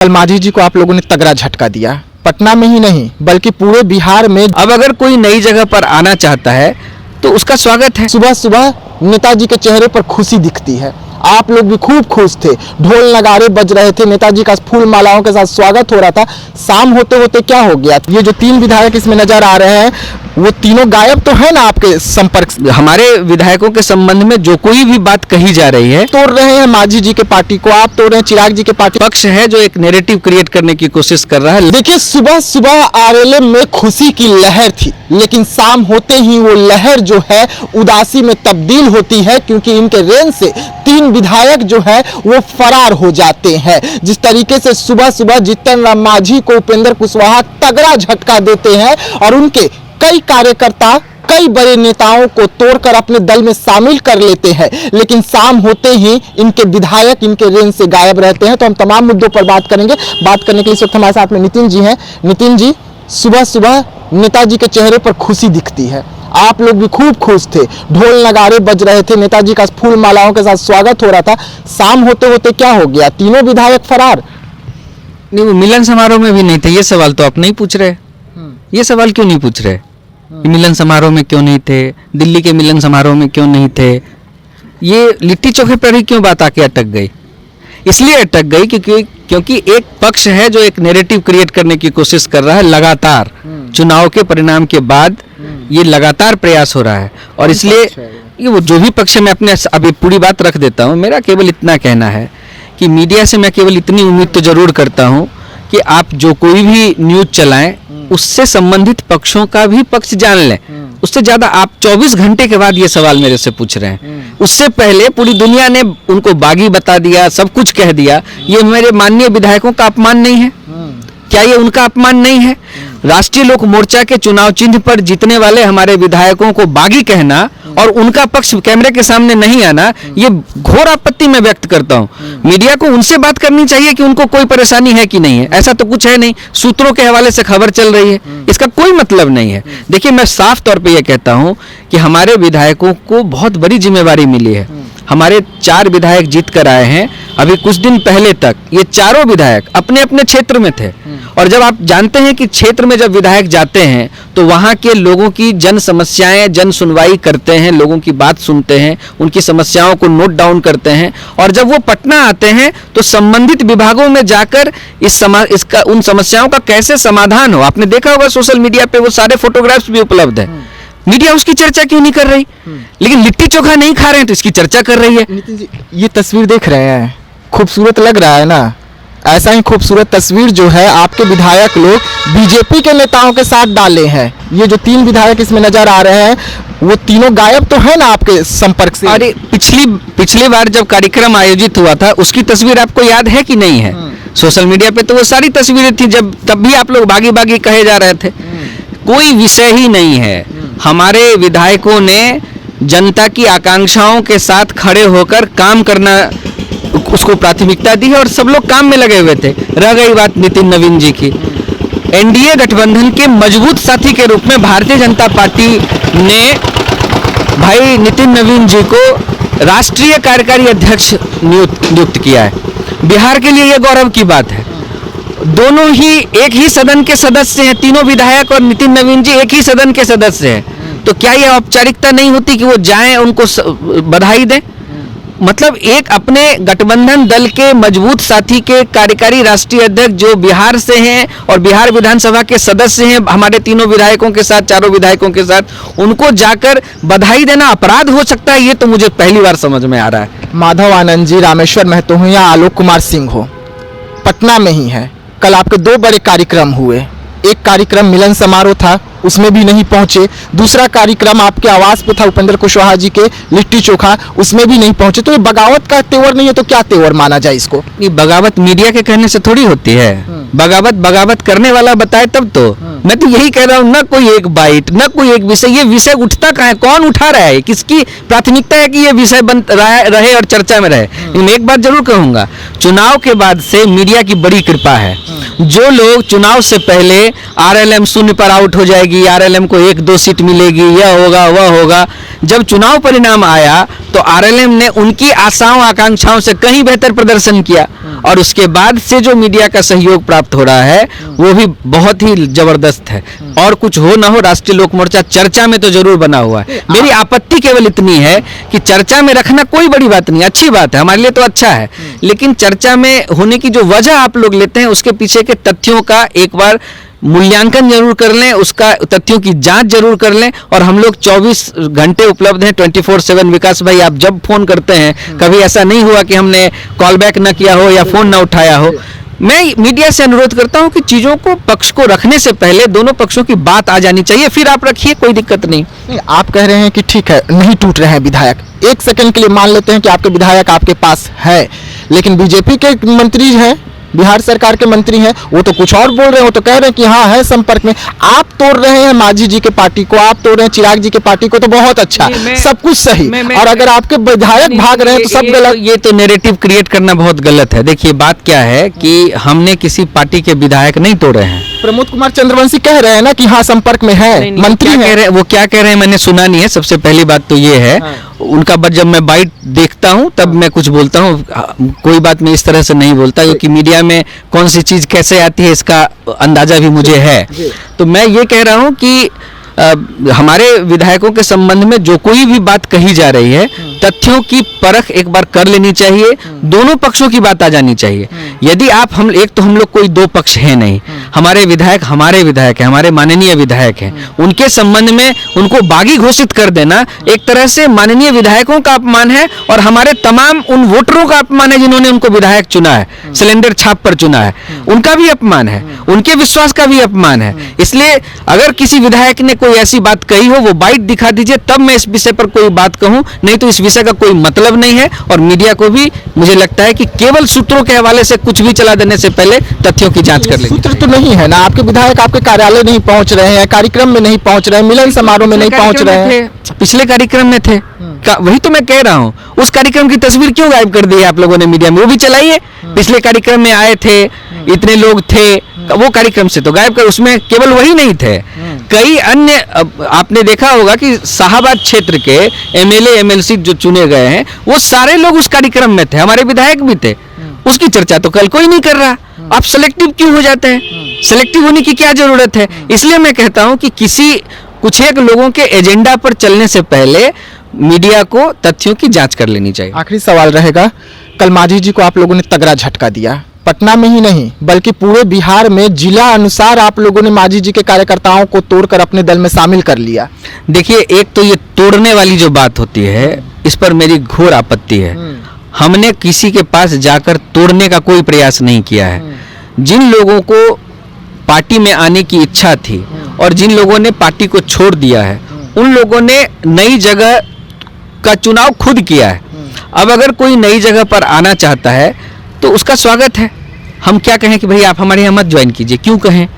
कल मांझी जी को आप लोगों ने तगड़ा झटका दिया, पटना में ही नहीं बल्कि पूरे बिहार में। अब अगर कोई नई जगह पर आना चाहता है तो उसका स्वागत है। सुबह सुबह नेताजी के चेहरे पर खुशी दिखती है, आप लोग भी खूब खुश थे, ढोल नगाड़े बज रहे थे, नेताजी का फूल मालाओं के साथ स्वागत हो रहा था। शाम होते होते क्या हो गया? ये जो तीन विधायक इसमें नजर आ रहे हैं वो तीनों गायब तो है ना आपके संपर्क से? हमारे विधायकों के संबंध में जो कोई भी बात कही जा रही है, तोड़ रहे हैं मांझी जी के पार्टी को, आप तोड़ रहे हैं चिराग जी के पार्टी। पक्ष है जो एक नैरेटिव क्रिएट करने की कोशिश कर रहा है। देखिए, सुबह सुबह आरएलएम में खुशी की लहर थी, लेकिन शाम होते ही वो लहर जो है उदासी में तब्दील होती है, क्योंकि इनके रेंज से तीन विधायक जो है वो फरार हो जाते हैं। जिस तरीके से सुबह सुबह जीतन राम मांझी को उपेंद्र कुशवाहा तगड़ा झटका देते हैं और उनके कई कार्यकर्ता कई बड़े नेताओं को तोड़कर अपने दल में शामिल कर लेते हैं, लेकिन शाम होते ही इनके विधायक इनके रेंज से गायब रहते हैं। तो हम तमाम मुद्दों पर बात करेंगे। बात करने के लिए इस वक्त हमारे साथ में नितिन जी हैं। नितिन जी, सुबह सुबह नेताजी के चेहरे पर खुशी दिखती है, आप लोग भी खूब खुश थे, ढोल नगाड़े बज रहे थे, नेताजी का फूल मालाओं के साथ स्वागत हो रहा था। शाम होते होते क्या हो गया? तीनों विधायक फरार। नहीं, वो मिलन समारोह में भी नहीं थे। ये सवाल तो आप नहीं पूछ रहे। ये सवाल क्यों नहीं पूछ रहे? मिलन समारोह में क्यों नहीं थे? दिल्ली के मिलन समारोह में क्यों नहीं थे? ये लिट्टी चोखे पर ही क्यों बात आके अटक गई? इसलिए अटक गई क्योंकि एक पक्ष है जो एक नैरेटिव क्रिएट करने की कोशिश कर रहा है लगातार। चुनाव के परिणाम के बाद ये लगातार प्रयास हो रहा है, और इसलिए ये वो जो भी पक्ष है, मैं अपने अभी पूरी बात रख देता हूँ। मेरा केवल इतना कहना है कि मीडिया से मैं केवल इतनी उम्मीद तो जरूर करता हूँ कि आप जो कोई भी न्यूज चलाएं उससे संबंधित पक्षों का भी पक्ष जान लें। उससे ज्यादा आप 24 घंटे के बाद ये सवाल मेरे से पूछ रहे हैं, उससे पहले पूरी दुनिया ने उनको बागी बता दिया, सब कुछ कह दिया। ये मेरे माननीय विधायकों का अपमान नहीं है? क्या ये उनका अपमान नहीं है? राष्ट्रीय लोक मोर्चा के चुनाव चिन्ह पर जीतने वाले हमारे विधायकों को बागी कहना और उनका पक्ष कैमरे के सामने नहीं आना, ये घोर आपत्ति मैं व्यक्त करता हूं। मीडिया को उनसे बात करनी चाहिए कि उनको कोई परेशानी है कि नहीं है। ऐसा तो कुछ है नहीं, सूत्रों के हवाले से खबर चल रही है, इसका कोई मतलब नहीं है। देखिए, मैं साफ तौर पे ये कहता हूं कि हमारे विधायकों को बहुत बड़ी जिम्मेवारी मिली है। हमारे 4 विधायक जीत कर आए हैं। अभी कुछ दिन पहले तक ये चारों विधायक अपने अपने क्षेत्र में थे, और जब आप जानते हैं कि क्षेत्र में जब विधायक जाते हैं तो वहां के लोगों की जन समस्याएं, जन सुनवाई करते हैं, लोगों की बात सुनते हैं, उनकी समस्याओं को नोट डाउन करते हैं, और जब वो पटना आते हैं तो संबंधित विभागों में जाकर इसका उन समस्याओं का कैसे समाधान हो। आपने देखा होगा सोशल मीडिया पे वो सारे फोटोग्राफ्स भी उपलब्ध है। मीडिया उसकी चर्चा क्यों नहीं कर रही? लेकिन लिट्टी चोखा नहीं खा रहे हैं तो इसकी चर्चा कर रही है। नितिन जी, ये तस्वीर देख रहे हैं, खूबसूरत लग रहा है ना? ऐसा ही खूबसूरत तस्वीर जो है आपके विधायक लोग बीजेपी के नेताओं के साथ डाले हैं। ये जो 3 विधायक इसमें नजर आ रहे हैं वो तीनों गायब तो है ना आपके संपर्क से? अरे पिछली बार जब कार्यक्रम आयोजित हुआ था उसकी तस्वीर आपको याद है कि नहीं है? सोशल मीडिया पे तो वो सारी तस्वीरें थी, जब तब भी आप लोग बागी बागी कहे जा रहे थे। कोई विषय ही नहीं है। हमारे विधायकों ने जनता की आकांक्षाओं के साथ खड़े होकर काम करना, उसको प्राथमिकता दी है, और सब लोग काम में लगे हुए थे। रह गई बात नितिन नवीन जी की, एनडीए गठबंधन के मजबूत साथी के रूप में भारतीय जनता पार्टी ने भाई नितिन नवीन जी को राष्ट्रीय कार्यकारी अध्यक्ष नियुक्त किया है। बिहार के लिए यह गौरव की बात है। दोनों ही एक ही सदन के सदस्य हैं, तीनों विधायक और नितिन नवीन जी एक ही सदन के सदस्य हैं। तो क्या यह औपचारिकता नहीं होती कि वो जाएं, उनको बधाई दें? मतलब एक अपने गठबंधन दल के मजबूत साथी के कार्यकारी राष्ट्रीय अध्यक्ष जो बिहार से हैं और बिहार विधानसभा के सदस्य हैं, हमारे तीनों विधायकों के साथ, चारों विधायकों के साथ, उनको जाकर बधाई देना अपराध हो सकता है? ये तो मुझे पहली बार समझ में आ रहा है। माधव आनंद जी, रामेश्वर महतो हो या आलोक कुमार सिंह हो, पटना में ही है। कल आपके 2 बड़े कार्यक्रम हुए। एक कार्यक्रम मिलन समारोह था, उसमें भी नहीं पहुंचे। दूसरा कार्यक्रम आपके आवास पे था उपेंद्र कुशवाहा जी के लिट्टी चोखा, उसमें भी नहीं पहुंचे। तो ये बगावत का तेवर नहीं है तो क्या तेवर माना जाए इसको? ये बगावत मीडिया के कहने से थोड़ी होती है। बगावत करने वाला बताए तब तो। मैं तो यही कह रहा हूँ, ना कोई एक बाइट, ना कोई एक विषय। ये विषय उठता कहाँ है? कौन उठा रहा है? किसकी प्राथमिकता है कि ये विषय बन रहे और चर्चा में रहे? लेकिन एक बात जरूर कहूंगा, चुनाव के बाद से मीडिया की बड़ी कृपा है। जो लोग चुनाव से पहले आरएलएम 0 पर आउट हो जाएगी, आरएलएम को 1-2 सीट मिलेगी, यह होगा वह होगा, जब चुनाव परिणाम आया तो आरएलएम ने उनकी आशाओं आकांक्षाओं से कहीं बेहतर प्रदर्शन किया, और उसके बाद से जो मीडिया का सहयोग प्राप्त हो रहा है वो भी बहुत ही जबरदस्त है। और कुछ हो ना हो, राष्ट्रीय लोक मोर्चा चर्चा में तो जरूर बना हुआ है। मेरी आपत्ति केवल इतनी है कि चर्चा में रखना कोई बड़ी बात नहीं, अच्छी बात है, हमारे लिए तो अच्छा है, लेकिन चर्चा में होने की जो वजह आप लोग लेते हैं उसके पीछे के तथ्यों का एक बार मूल्यांकन जरूर कर लें, उसका तथ्यों की जांच जरूर कर लें। और हम लोग 24 घंटे उपलब्ध हैं, 24/7। विकास भाई, आप जब फोन करते हैं, कभी ऐसा नहीं हुआ कि हमने कॉल बैक न किया हो या फोन न उठाया हो। मैं मीडिया से अनुरोध करता हूं कि चीजों को, पक्ष को रखने से पहले दोनों पक्षों की बात आ जानी चाहिए, फिर आप रखिए, कोई दिक्कत नहीं। आप कह रहे हैं कि ठीक है, नहीं टूट रहे हैं विधायक, एक सेकंड के लिए मान लेते हैं कि आपके विधायक आपके पास है, लेकिन बीजेपी के मंत्री हैं, बिहार सरकार के मंत्री हैं, वो तो कुछ और बोल रहे हैं, वो तो कह रहे हैं कि हाँ है संपर्क में। आप तोड़ रहे हैं मांझी जी के पार्टी को, आप तोड़ रहे हैं चिराग जी के पार्टी को, तो बहुत अच्छा, सब कुछ सही। और अगर आपके विधायक भाग रहे हैं तो सब गलत। ये तो नैरेटिव क्रिएट करना बहुत गलत है। देखिए, बात क्या है कि हमने किसी पार्टी के विधायक नहीं तोड़े हैं। प्रमोद कुमार चंद्रवंशी कह रहे हैं ना कि हाँ संपर्क में है, मंत्री है। वो क्या कह रहे हैं मैंने सुना नहीं है। सबसे पहली बात तो ये है, उनका जब मैं बाइट देखता हूं तब मैं कुछ बोलता हूं, कोई बात मैं इस तरह से नहीं बोलता, क्योंकि मीडिया में कौन सी चीज कैसे आती है इसका अंदाजा भी मुझे है। तो मैं ये कह रहा हूं कि हमारे विधायकों के संबंध में जो कोई भी बात कही जा रही है, तथ्यों की परख एक बार कर लेनी चाहिए, दोनों पक्षों की बात आ जानी चाहिए। यदि आप हम लोग कोई दो पक्ष हैं नहीं, हमारे विधायक हैं, हमारे माननीय विधायक हैं, उनके संबंध में उनको बागी घोषित कर देना एक तरह से माननीय विधायकों का अपमान है, और हमारे तमाम उन वोटरों का अपमान है जिन्होंने उनको विधायक चुना है, सिलेंडर छाप पर चुना है, उनका भी अपमान है, उनके विश्वास का भी अपमान है। इसलिए अगर किसी विधायक ने कोई ऐसी बात कही हो, वो बाइट दिखा दीजिए, तब मैं इस विषय पर कोई बात कहूं, नहीं तो इस विषय का कोई मतलब नहीं है। और मीडिया को भी मुझे लगता है कि केवल सूत्रों के हवाले से कुछ भी चला देने से पहले तथ्यों की जांच कर लें। सूत्र तो नहीं है ना, आपके विधायक आपके कार्यालय नहीं पहुंच रहे हैं, कार्यक्रम में नहीं पहुंच रहे हैं, मिलन समारोह में नहीं पहुंच रहे हैं, पिछले कार्यक्रम में थे। वही तो मैं कह रहा हूँ, उस कार्यक्रम की तस्वीर क्यों गायब कर दी है आप लोगों ने मीडिया में? वो भी चलाइए, पिछले कार्यक्रम में आए थे, इतने लोग थे, वो कार्यक्रम से तो गायब कर, उसमें केवल वही नहीं थे, कई अन्य, आपने देखा होगा कि शाहबाद क्षेत्र के एमएलए एमएलसी जो चुने गए हैं वो सारे लोग उस कार्यक्रम में थे, हमारे विधायक भी थे। उसकी चर्चा तो कल कोई नहीं कर रहा। आप सेलेक्टिव क्यों हो जाते हैं? सेलेक्टिव होने की क्या जरूरत है? इसलिए मैं कहता हूं कि कुछ एक लोगों के एजेंडा पर चलने से पहले मीडिया को तथ्यों की जांच कर लेनी चाहिए। आखिरी सवाल रहेगा, कल मांझी जी को आप लोगों ने तगड़ा झटका दिया, पटना में ही नहीं बल्कि पूरे बिहार में जिला अनुसार आप लोगों ने मांझी जी के कार्यकर्ताओं को तोड़कर अपने दल में शामिल कर लिया। देखिए, एक तो ये तोड़ने वाली जो बात होती है, इस पर मेरी घोर आपत्ति है। हमने किसी के पास जाकर तोड़ने का कोई प्रयास नहीं किया है। जिन लोगों को पार्टी में आने की इच्छा थी और जिन लोगों ने पार्टी को छोड़ दिया है, उन लोगों ने नई जगह का चुनाव खुद किया है। अब अगर कोई नई जगह पर आना चाहता है तो उसका स्वागत है। हम क्या कहें कि भाई आप हमारे यहाँ मत ज्वाइन कीजिए, क्यों कहें?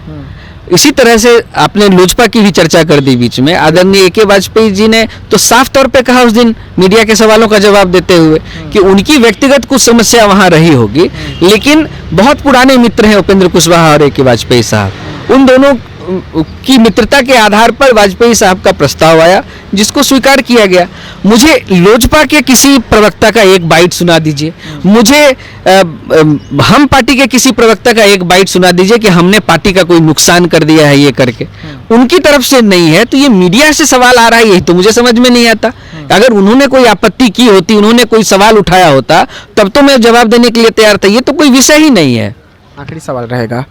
इसी तरह से आपने लोजपा की भी चर्चा कर दी बीच में। आदरणीय ए.के. वाजपेयी जी ने तो साफ तौर पे कहा उस दिन मीडिया के सवालों का जवाब देते हुए कि उनकी व्यक्तिगत कुछ समस्या वहां रही होगी, लेकिन बहुत पुराने मित्र हैं उपेंद्र कुशवाहा और ए.के. वाजपेयी साहब। उन दोनों की मित्रता के आधार पर वाजपेयी साहब का प्रस्ताव आया, जिसको स्वीकार किया गया। मुझे लोजपा के किसी प्रवक्ता का एक बाइट सुना दीजिए, मुझे हम पार्टी के किसी प्रवक्ता का एक बाइट सुना दीजिए कि हमने पार्टी का कोई नुकसान कर दिया है ये करके। उनकी तरफ से नहीं है, तो ये मीडिया से सवाल आ रहा है, यही तो मुझे समझ में नहीं आता। अगर उन्होंने कोई आपत्ति की होती, उन्होंने कोई सवाल उठाया होता, तब तो मैं जवाब देने के लिए तैयार था। ये तो कोई विषय ही नहीं है। आखिरी सवाल रहेगा,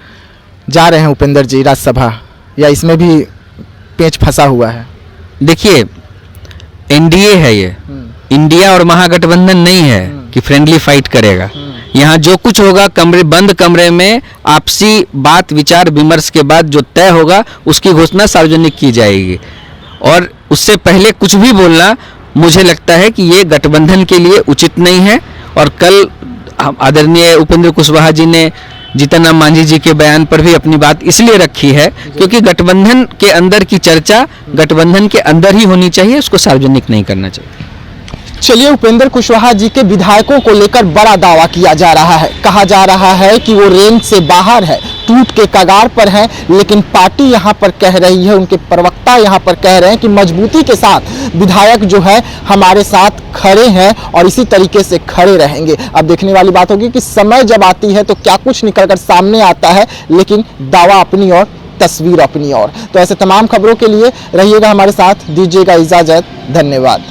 जा रहे हैं उपेंद्र जी राज्यसभा, या इसमें भी पेच फंसा हुआ है? देखिए, एनडीए है ये, इंडिया और महागठबंधन नहीं है कि फ्रेंडली फाइट करेगा। यहाँ जो कुछ होगा बंद कमरे में आपसी बात विचार विमर्श के बाद जो तय होगा उसकी घोषणा सार्वजनिक की जाएगी, और उससे पहले कुछ भी बोलना मुझे लगता है कि ये गठबंधन के लिए उचित नहीं है। और कल आदरणीय उपेंद्र कुशवाहा जी ने जीतन राम मांझी जी के बयान पर भी अपनी बात इसलिए रखी है क्योंकि गठबंधन के अंदर की चर्चा गठबंधन के अंदर ही होनी चाहिए, उसको सार्वजनिक नहीं करना चाहिए। चलिए, उपेंद्र कुशवाहा जी के विधायकों को लेकर बड़ा दावा किया जा रहा है। कहा जा रहा है कि वो रेंज से बाहर है, टूट के कगार पर हैं, लेकिन पार्टी यहाँ पर कह रही है, उनके प्रवक्ता यहाँ पर कह रहे हैं कि मजबूती के साथ विधायक जो है हमारे साथ खड़े हैं और इसी तरीके से खड़े रहेंगे। अब देखने वाली बात होगी कि समय जब आती है तो क्या कुछ निकलकर सामने आता है, लेकिन दावा अपनी और तस्वीर अपनी और। तो ऐसे तमाम खबरों के लिए रहिएगा हमारे साथ, दीजिएगा इजाजत, धन्यवाद।